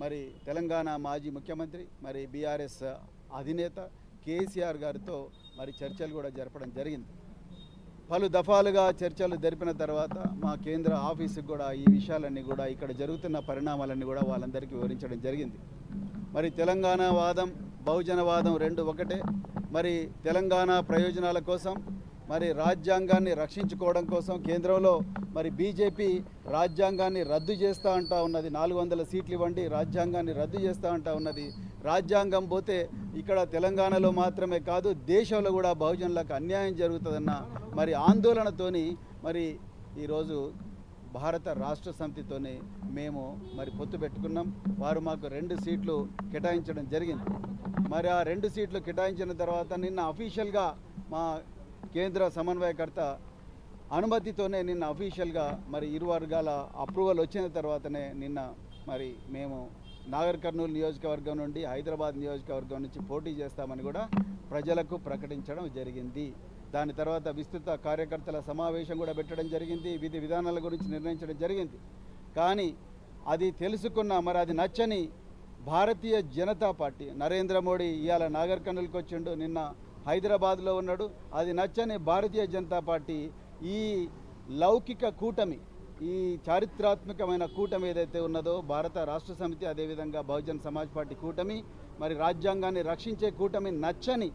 మరి తెలంగాణ మాజీ ముఖ్యమంత్రి మరి బీఆర్ఎస్ అధినేత కేసీఆర్ గారితో మరి చర్చలు కూడా జరపడం జరిగింది. పలు దఫాలుగా చర్చలు జరిపిన తర్వాత మా కేంద్ర ఆఫీసుకు కూడా ఈ విషయాలన్నీ కూడా ఇక్కడ జరుగుతున్న పరిణామాలన్నీ కూడా వాళ్ళందరికీ వివరించడం జరిగింది. మరి తెలంగాణ వాదం బహుజనవాదం రెండు ఒకటే. మరి తెలంగాణ ప్రయోజనాల కోసం మరి రాజ్యాంగాన్ని రక్షించుకోవడం కోసం కేంద్రంలో మరి బీజేపీ రాజ్యాంగాన్ని రద్దు చేస్తూ అంటా ఉన్నది. 400 సీట్లు ఇవ్వండి, రాజ్యాంగాన్ని రద్దు చేస్తూ అంటా ఉన్నది. రాజ్యాంగం పోతే ఇక్కడ తెలంగాణలో మాత్రమే కాదు దేశంలో కూడా బహుజనులకు అన్యాయం జరుగుతుందన్న మరి ఆందోళనతోని మరి ఈరోజు భారత రాష్ట్ర సమితితోనే మేము మరి పొత్తు పెట్టుకున్నాం. వారు మాకు 2 సీట్లు కేటాయించడం జరిగింది. మరి ఆ 2 సీట్లు కేటాయించిన తర్వాత నిన్న అఫీషియల్గా మా కేంద్ర సమన్వయకర్త అనుమతితోనే నిన్న అఫీషియల్గా మరి ఇరు వర్గాల అప్రూవల్ వచ్చిన తర్వాతనే నిన్న మరి మేము నాగర్ కర్నూలు నియోజకవర్గం నుండి హైదరాబాద్ నియోజకవర్గం నుంచి పోటీ చేస్తామని కూడా ప్రజలకు ప్రకటించడం జరిగింది. దాని తర్వాత విస్తృత కార్యకర్తల సమావేశం కూడా పెట్టడం జరిగింది. విధి విధానాల గురించి నిర్ణయించడం జరిగింది. కానీ అది తెలుసుకున్న మరి అది నచ్చని భారతీయ జనతా పార్టీ నరేంద్ర మోడీ ఇవాళ నాగర్ కర్నూలుకి వచ్చిండు, నిన్న హైదరాబాద్లో ఉన్నాడు. అది నచ్చని భారతీయ జనతా పార్టీ ఈ లౌకిక కూటమి, ఈ చారిత్రాత్మకమైన కూటమి ఏదైతే ఉన్నదో భారత రాష్ట్ర సమితి, అదేవిధంగా బహుజన్ సమాజ్ పార్టీ కూటమి, మరి రాజ్యాంగాన్ని రక్షించే కూటమి నచ్చని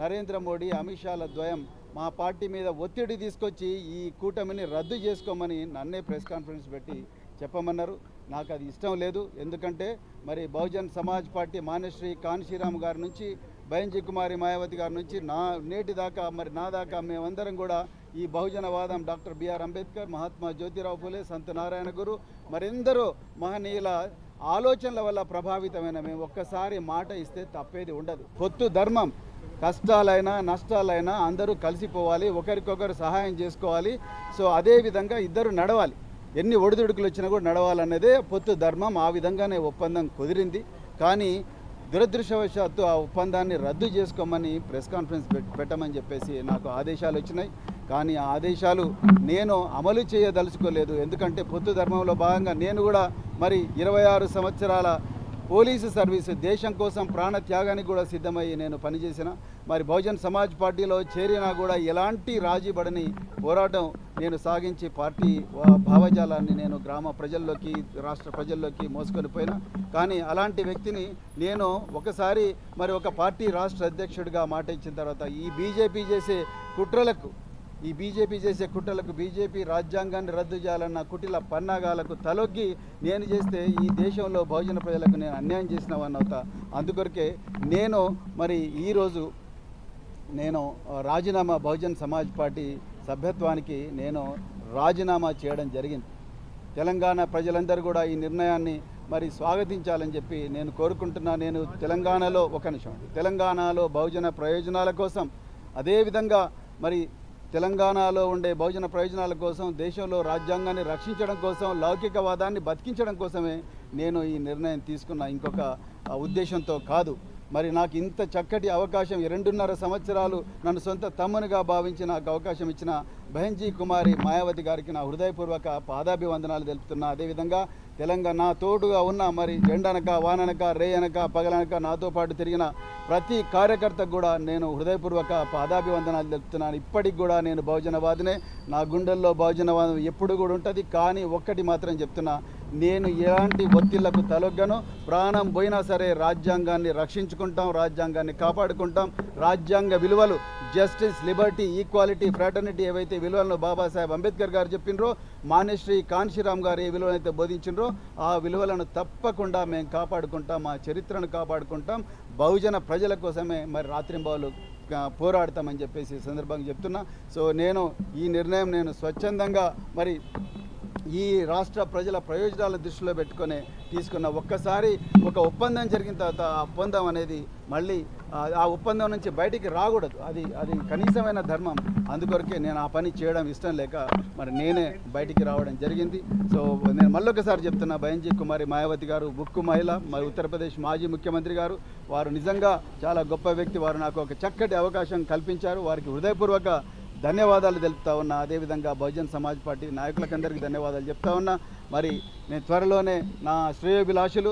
నరేంద్ర మోడీ అమిత్ షాల ద్వయం మా పార్టీ మీద ఒత్తిడి తీసుకొచ్చి ఈ కూటమిని రద్దు చేసుకోమని నన్నే ప్రెస్ కాన్ఫరెన్స్ పెట్టి చెప్పమన్నారు. నాకు అది ఇష్టం లేదు. ఎందుకంటే మరి బహుజన్ సమాజ్ పార్టీ మాన్యశ్రీ కాన్షీరామ్ గారి నుంచి బైంజీ కుమారి మాయావతి గారి నుంచి నేటి దాకా మరి నా దాకా మేమందరం కూడా ఈ బహుజనవాదం డాక్టర్ బిఆర్ అంబేద్కర్, మహాత్మా జ్యోతిరావు ఫులే, సంత నారాయణ గురు మరెందరో మహనీయుల ఆలోచనల వల్ల ప్రభావితమైన మేము ఒక్కసారి మాట ఇస్తే తప్పేది ఉండదు. పొత్తు ధర్మం, కష్టాలైనా నష్టాలైనా అందరూ కలిసిపోవాలి, ఒకరికొకరు సహాయం చేసుకోవాలి. సో అదేవిధంగా ఇద్దరు నడవాలి, ఎన్ని ఒడిదుడుకులు వచ్చినా కూడా నడవాలన్నదే పొత్తు ధర్మం. ఆ విధంగానే ఒప్పందం కుదిరింది. కానీ దురదృష్టవశాత్తు ఆ ఒప్పందాన్ని రద్దు చేసుకోమని ప్రెస్ కాన్ఫరెన్స్ పెట్టమని చెప్పేసి నాకు ఆదేశాలు వచ్చినాయి. కానీ ఆ ఆదేశాలు నేను అమలు చేయదలుచుకోలేదు. ఎందుకంటే పొత్తు ధర్మంలో భాగంగా నేను కూడా మరి 26 సంవత్సరాల పోలీసు సర్వీసు, దేశం కోసం ప్రాణ త్యాగానికి కూడా సిద్ధమయ్యి నేను పనిచేసిన. మరి బహుజన్ సమాజ్ పార్టీలో చేరినా కూడా ఎలాంటి రాజీపడని పోరాటం నేను సాగించి పార్టీ భావజాలాన్ని నేను గ్రామ ప్రజల్లోకి, రాష్ట్ర ప్రజల్లోకి మోసుకొని పోయినా. కానీ అలాంటి వ్యక్తిని నేను ఒకసారి మరి ఒక పార్టీ రాష్ట్ర అధ్యక్షుడిగా మాట ఇచ్చిన తర్వాత ఈ బీజేపీ చేసే కుట్రలకు బీజేపీ రాజ్యాంగాన్ని రద్దు చేయాలన్న కుటిల పన్నాగాలకు తలొగ్గి నేను చేస్తే ఈ దేశంలో బహుజన ప్రజలకు నేను అన్యాయం చేసినవన్న అవుతా. అందుకొరకే నేను మరి ఈరోజు నేను రాజీనామా బహుజన్ సమాజ్ పార్టీ సభ్యత్వానికి నేను రాజీనామా చేయడం జరిగింది. తెలంగాణ ప్రజలందరూ కూడా ఈ నిర్ణయాన్ని మరి స్వాగతించాలని చెప్పి నేను కోరుకుంటున్నా. నేను తెలంగాణలో బహుజన ప్రయోజనాల కోసం, అదేవిధంగా మరి తెలంగాణలో ఉండే బహుజన ప్రయోజనాల కోసం, దేశంలో రాజ్యాంగాన్ని రక్షించడం కోసం, లౌకికవాదాన్ని బతికించడం కోసమే నేను ఈ నిర్ణయం తీసుకున్న, ఇంకొక ఉద్దేశంతో కాదు. మరి నాకు ఇంత చక్కటి అవకాశం 2.5 సంవత్సరాలు నన్ను సొంత తమ్మునిగా భావించి నాకు అవకాశం ఇచ్చిన బహంజీ కుమారి మాయావతి గారికి నా హృదయపూర్వక పాదాభివందనాలు తెలుపుతున్నా. అదేవిధంగా తెలంగాణ తోడుగా ఉన్న మరి ఎండనక వాననక రేయనక పగలనక నాతో పాటు తిరిగిన ప్రతి కార్యకర్తకు కూడా నేను హృదయపూర్వక పాదాభివందనాలు తెలుపుతున్నాను. ఇప్పటికి కూడా నేను బహుజనవాదినే, నా గుండెల్లో బహుజనవాదం ఎప్పుడు కూడా ఉంటుంది. కానీ ఒక్కటి మాత్రం చెప్తున్నా, నేను ఎలాంటి ఒత్తిళ్లకు తలొగ్గను. ప్రాణం పోయినా సరే రాజ్యాంగాన్ని రక్షించుకుంటాం, రాజ్యాంగాన్ని కాపాడుకుంటాం. రాజ్యాంగ విలువలు జస్టిస్, లిబర్టీ, ఈక్వాలిటీ, ఫ్రాటర్నిటీ ఏవైతే విలువలను బాబాసాహెబ్ అంబేద్కర్ గారు చెప్పినరో, మాన్యశ్రీ కాన్షీరామ్ గారు ఏ విలువలైతే బోధించినరో ఆ విలువలను తప్పకుండా మేము కాపాడుకుంటాం, మా చరిత్రను కాపాడుకుంటాం. బహుజన ప్రజల కోసమే మరి రాత్రింబవలు పోరాడతామని చెప్పేసి ఈ సందర్భంగా చెప్తున్నా. సో నేను ఈ నిర్ణయం నేను స్వచ్ఛందంగా మరి ఈ రాష్ట్ర ప్రజల ప్రయోజనాల దృష్టిలో పెట్టుకొని తీసుకున్న. ఒక్కసారి ఒక ఒప్పందం జరిగిన తర్వాత ఆ ఒప్పందం అనేది మళ్ళీ ఆ ఒప్పందం నుంచి బయటికి రాకూడదు. అది కనీసమైన ధర్మం. అందుకొరకే నేను ఆ పని చేయడం ఇష్టం లేక మరి నేనే బయటికి రావడం జరిగింది. సో నేను మళ్ళొకసారి చెప్తున్నా, బహంజీ కుమారి మాయావతి గారు ఉక్కు మహిళ, మరి ఉత్తరప్రదేశ్ మాజీ ముఖ్యమంత్రి గారు, వారు నిజంగా చాలా గొప్ప వ్యక్తి. వారు నాకు ఒక చక్కటి అవకాశం కల్పించారు. వారికి హృదయపూర్వక ధన్యవాదాలు తెలుపుతా ఉన్నా. అదేవిధంగా బహుజన్ సమాజ్ పార్టీ నాయకులకందరికీ ధన్యవాదాలు చెప్తా ఉన్నా. మరి నేను త్వరలోనే నా శ్రేయోభిలాషులు